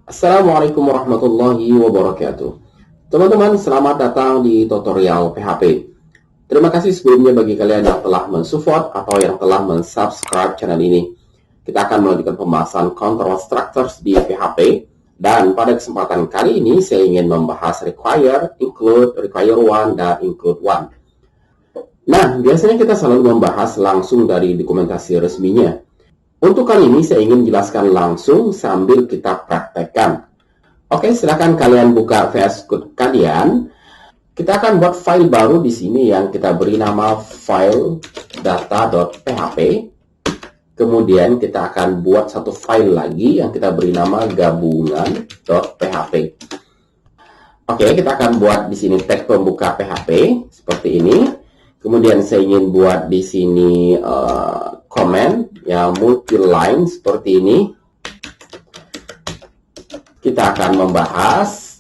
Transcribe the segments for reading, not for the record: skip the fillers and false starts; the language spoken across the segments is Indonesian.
Assalamualaikum warahmatullahi wabarakatuh. Teman-teman, selamat datang di tutorial PHP. Terima kasih sebelumnya bagi kalian yang telah mensupport atau yang telah mensubscribe channel ini. Kita akan melanjutkan pembahasan control structures di PHP. Dan pada kesempatan kali ini, saya ingin membahas require, include, require one, dan include one. Nah, biasanya kita selalu membahas langsung dari dokumentasi resminya. Untuk kali ini saya ingin jelaskan langsung sambil kita praktekkan. Oke, silakan kalian buka VS Code kalian. Kita akan buat file baru di sini yang kita beri nama file data.php. Kemudian kita akan buat satu file lagi yang kita beri nama gabungan.php. Oke, kita akan buat di sini tag pembuka PHP seperti ini. Kemudian saya ingin buat di sini comment yang multi line seperti ini. Kita akan membahas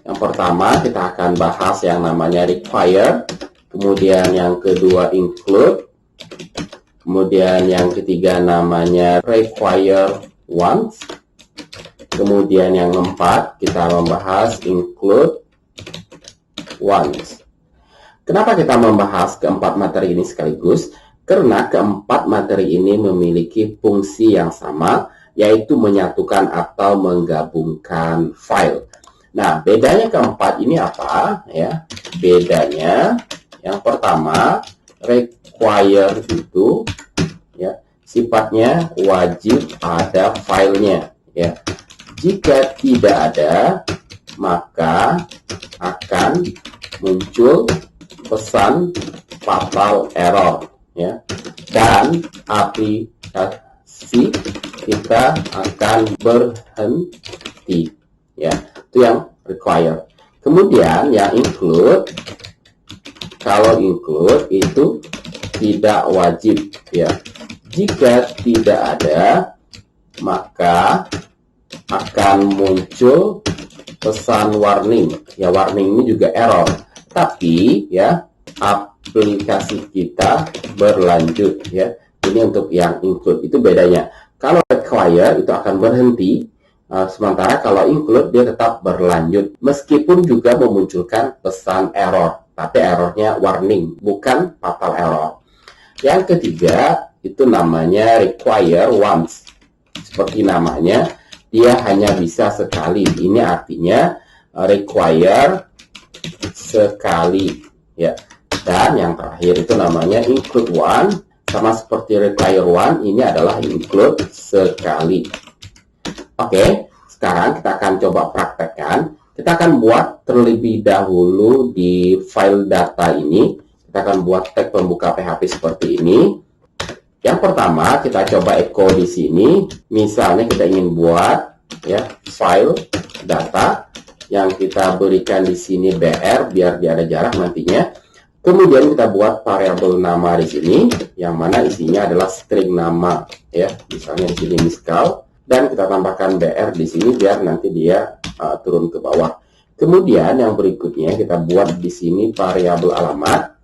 yang pertama, kita akan bahas yang namanya require, kemudian yang kedua include, kemudian yang ketiga namanya require once, kemudian yang keempat kita membahas include once. Kenapa kita membahas keempat materi ini sekaligus? Karena keempat materi ini memiliki fungsi yang sama, yaitu menyatukan atau menggabungkan file. Nah, bedanya keempat ini apa? Ya, bedanya yang pertama, require itu ya sifatnya wajib ada filenya. Ya, jika tidak ada, maka akan muncul pesan fatal error, ya, dan aplikasi kita akan berhenti, ya. Itu yang require. Kemudian yang include, kalau include itu tidak wajib, ya. Jika tidak ada, maka akan muncul pesan warning, ya. Warning ini juga error, tapi ya aplikasi kita berlanjut, ya. Ini untuk yang include, itu bedanya. Kalau require itu akan berhenti, sementara kalau include dia tetap berlanjut meskipun juga memunculkan pesan error, tapi errornya warning, bukan fatal error. Yang ketiga itu namanya require once. Seperti namanya, dia hanya bisa sekali. Ini artinya require sekali, ya. Dan yang terakhir itu namanya include one, sama seperti require one, ini adalah include sekali. Oke, sekarang kita akan coba praktekkan. Kita akan buat terlebih dahulu di file data ini. Kita akan buat tag pembuka PHP seperti ini. Yang pertama kita coba echo di sini. Misalnya kita ingin buat ya file data yang kita berikan di sini BR biar dia ada jarak nantinya. Kemudian kita buat variabel nama di sini yang mana isinya adalah string nama, ya. Misalnya di sini miskal, dan kita tambahkan BR di sini biar nanti dia turun ke bawah. Kemudian yang berikutnya kita buat di sini variabel alamat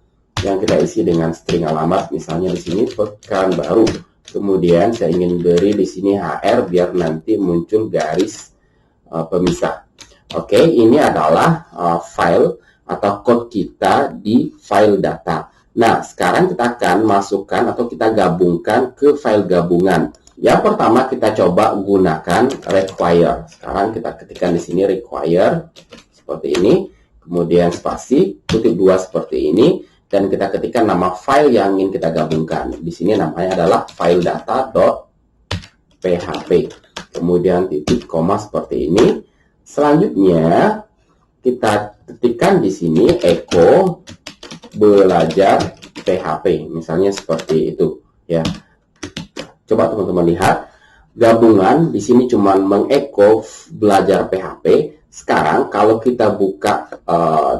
yang kita isi dengan string alamat, misalnya di sini Pekanbaru. Kemudian saya ingin beri di sini HR biar nanti muncul garis pemisah. Oke, ini adalah file atau code kita di file data. Nah, sekarang kita akan masukkan atau kita gabungkan ke file gabungan. Yang pertama kita coba gunakan require. Sekarang kita ketikkan di sini require seperti ini, kemudian spasi, kutip 2 seperti ini, dan kita ketikkan nama file yang ingin kita gabungkan. Di sini namanya adalah file data.php. Kemudian titik koma seperti ini. Selanjutnya kita ketikkan di sini echo belajar PHP, misalnya seperti itu, ya. Coba teman-teman lihat, gabungan di sini cuma mengecho belajar PHP. Sekarang kalau kita buka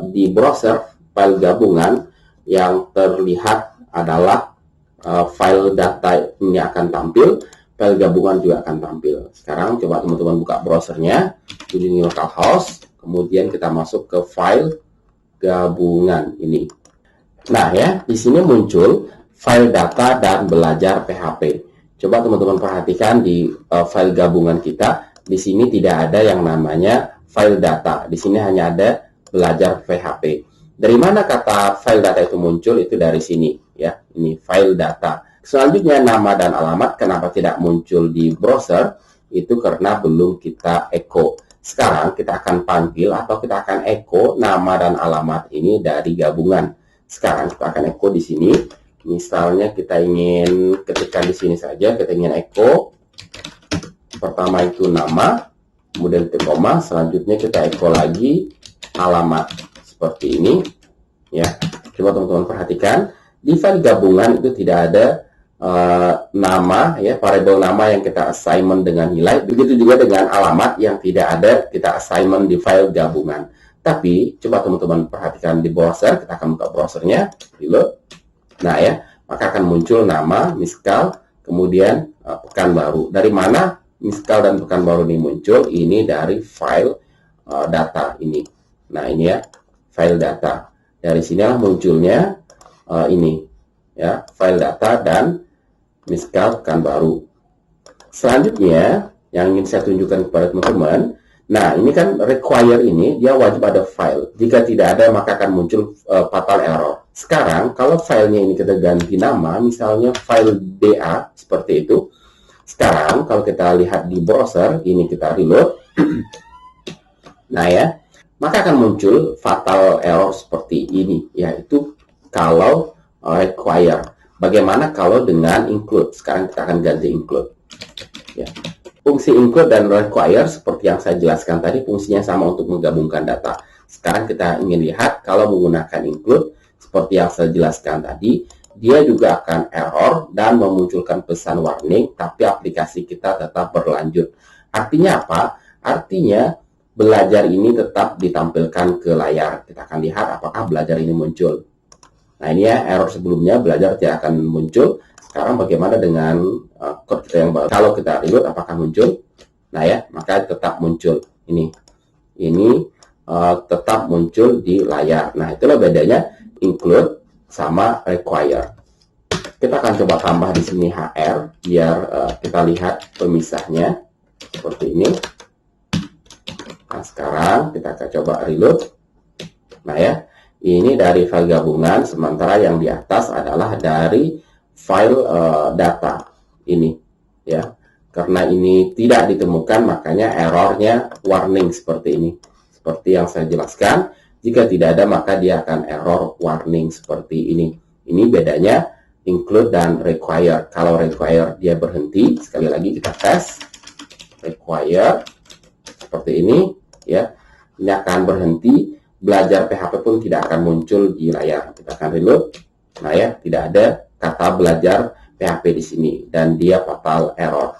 di browser file gabungan, yang terlihat adalah file data ini akan tampil, file gabungan juga akan tampil. Sekarang coba teman-teman buka browsernya, kunjungi localhost, kemudian kita masuk ke file gabungan ini. Nah ya, di sini muncul file data dan belajar PHP. Coba teman-teman perhatikan di file gabungan kita, di sini tidak ada yang namanya file data. Di sini hanya ada belajar PHP. Dari mana kata file data itu muncul? Itu dari sini, ya. Ini file data. Selanjutnya nama dan alamat kenapa tidak muncul di browser? Itu karena belum kita echo. Sekarang kita akan panggil atau kita akan echo nama dan alamat ini dari gabungan. Sekarang kita akan echo di sini. Misalnya kita ingin ketikkan di sini saja, kita ingin echo. Pertama itu nama, kemudian titik koma, selanjutnya kita echo lagi alamat seperti ini. Ya, coba teman-teman perhatikan di file gabungan itu tidak ada nama, ya, variabel nama yang kita assignment dengan nilai. Begitu juga dengan alamat yang tidak ada kita assignment di file gabungan. Tapi coba teman-teman perhatikan di browser, kita akan buka browsernya, reload. Nah, ya, maka akan muncul nama, Miskal, kemudian Pekanbaru. Dari mana Miskal dan Pekanbaru ini muncul? Ini dari file data ini. Nah, ini ya, file data. Dari sinilah munculnya ini, ya, file data dan Miskal Pekanbaru. Selanjutnya, yang ingin saya tunjukkan kepada teman-teman, nah, ini kan require ini, dia wajib ada file. Jika tidak ada, maka akan muncul fatal error. Sekarang, kalau filenya ini kita ganti nama, misalnya file DA, seperti itu. Sekarang, kalau kita lihat di browser, ini kita reload. Nah, ya, maka akan muncul fatal error seperti ini, yaitu kalau require. Bagaimana kalau dengan include? Sekarang kita akan ganti include. Ya. Fungsi include dan require seperti yang saya jelaskan tadi, fungsinya sama untuk menggabungkan data. Sekarang kita ingin lihat kalau menggunakan include, seperti yang saya jelaskan tadi, dia juga akan error dan memunculkan pesan warning, tapi aplikasi kita tetap berlanjut. Artinya apa? Artinya belajar ini tetap ditampilkan ke layar. Kita akan lihat apakah belajar ini muncul. Nah, ini ya, error sebelumnya belajar tidak akan muncul. Sekarang bagaimana dengan code kita yang baru? Kalau kita reload, apakah muncul? Nah, ya, maka tetap muncul. Ini tetap muncul di layar. Nah, itulah bedanya include sama require. Kita akan coba tambah di sini HR biar kita lihat pemisahnya seperti ini. Nah, sekarang kita akan coba reload. Nah, ya, ini dari file gabungan, sementara yang di atas adalah dari file data ini, ya. Karena ini tidak ditemukan, makanya errornya warning seperti ini. Seperti yang saya jelaskan, jika tidak ada maka dia akan error warning seperti ini. Ini bedanya include dan require. Kalau require dia berhenti, sekali lagi kita tes require seperti ini, ya. Ini akan berhenti, belajar PHP pun tidak akan muncul di layar. Kita akan reload. Nah, ya, tidak ada kata belajar PHP di sini dan dia fatal error.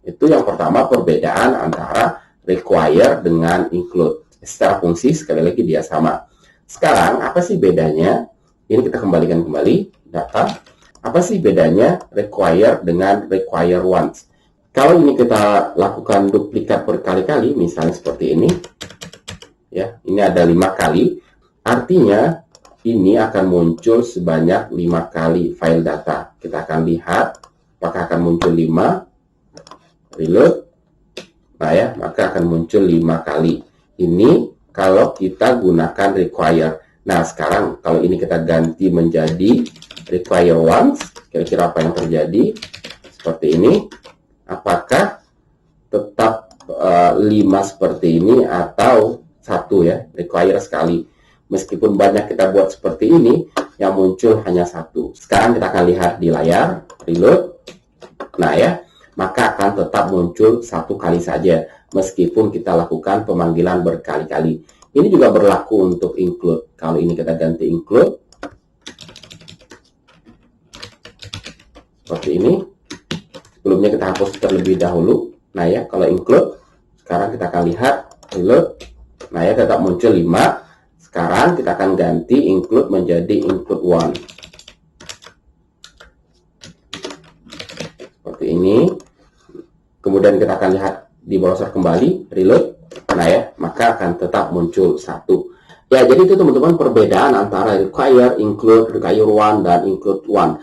Itu yang pertama, perbedaan antara require dengan include. Secara fungsi sekali lagi dia sama. Sekarang apa sih bedanya? Ini kita kembalikan kembali data. Apa sih bedanya require dengan require once? Kalau ini kita lakukan duplikat berkali-kali, misalnya seperti ini, ya, ini ada 5 kali, artinya ini akan muncul sebanyak 5 kali file data. Kita akan lihat apakah akan muncul 5, reload. Nah, ya, maka akan muncul 5 kali. Ini kalau kita gunakan require. Nah, sekarang kalau ini kita ganti menjadi require once, kira-kira apa yang terjadi? Seperti ini. Apakah tetap 5 seperti ini atau 1, ya, require sekali? Meskipun banyak kita buat seperti ini, yang muncul hanya 1. Sekarang kita akan lihat di layar, reload. Nah, ya, maka akan tetap muncul 1 kali saja, meskipun kita lakukan pemanggilan berkali-kali. Ini juga berlaku untuk include. Kalau ini kita ganti include, seperti ini. Sebelumnya kita hapus terlebih dahulu. Nah, ya, kalau include, sekarang kita akan lihat, reload. Nah, ya, tetap muncul 5. Sekarang kita akan ganti include menjadi include one. Seperti ini. Kemudian kita akan lihat di browser kembali, reload. Nah, ya, maka akan tetap muncul 1. Ya, jadi itu teman-teman perbedaan antara require, include, require one, dan include one.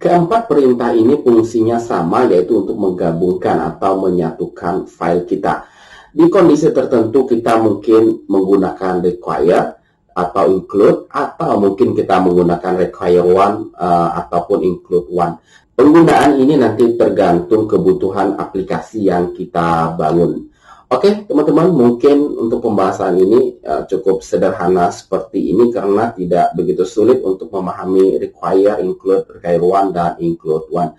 Keempat perintah ini fungsinya sama, yaitu untuk menggabungkan atau menyatukan file kita. Di kondisi tertentu kita mungkin menggunakan require atau include, atau mungkin kita menggunakan require one ataupun include one. Penggunaan ini nanti tergantung kebutuhan aplikasi yang kita bangun. Oke, teman-teman, mungkin untuk pembahasan ini cukup sederhana seperti ini karena tidak begitu sulit untuk memahami require, include, require one, dan include one.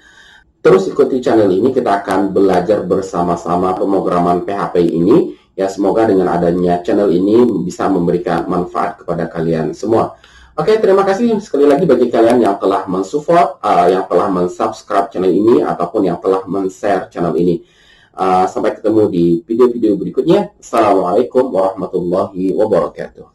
Terus ikuti channel ini, kita akan belajar bersama-sama pemrograman PHP ini. Ya, semoga dengan adanya channel ini bisa memberikan manfaat kepada kalian semua. Oke, terima kasih sekali lagi bagi kalian yang telah mensupport, yang telah mensubscribe channel ini, ataupun yang telah men-share channel ini. Sampai ketemu di video-video berikutnya. Assalamualaikum warahmatullahi wabarakatuh.